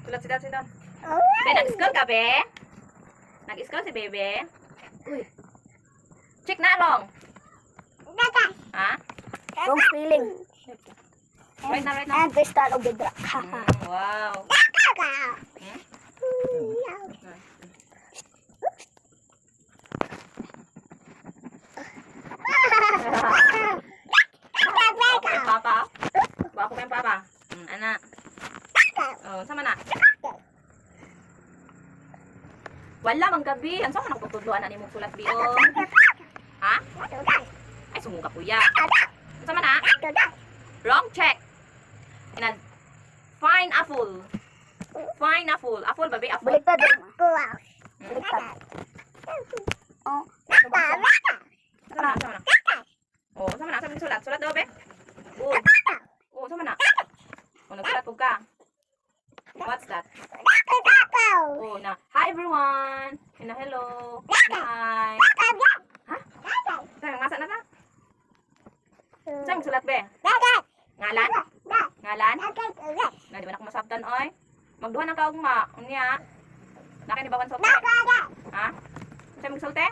Sulat, sit down. Be, nag-school ka, be? Nag-school si Bebe? Uy. Check na, Long. Ha? Wrong spelling. Right na. And crystal of the drop. Wow. Papa. Bawa ko kayong papa. Anak. Oh, sama na. Wala mang gabi. Ang sama na pagtudloan na ni mong sulat biyo. Ha? Ay, sumuga kuya. Ang sama na? Wrong check. Inan. Fine apple. Fine apple. Apple baby, apple. Baliktad. Baliktad. Oh. Sama na. Oh, sama na. Sama na sulat. Sulat daw, be. Oh, sama na. Oh, nagsulat po ka. What's that? Oh, na. Hi, everyone. Na hello. Hi. Ha? Saan, masa na ta? Saan sulat, be? Ngalan? Ngalan? Na, di ba na ako masabtan, oy? Magduha ng kaugma. Unya. Nakinibawan sa ulit. Ha? Saan magsulte?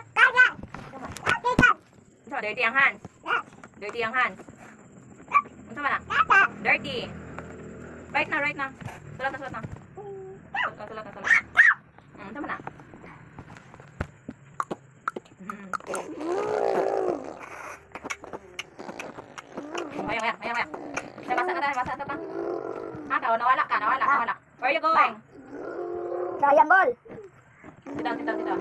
So, dirty ang hands. Dirty ang hands. Unsa man na? Dirty. Right na. Sulat na. Sulat na. Unsa man na? Maya. Masa na ta. Nawala ka. Where are you going? Triangle. Sit down.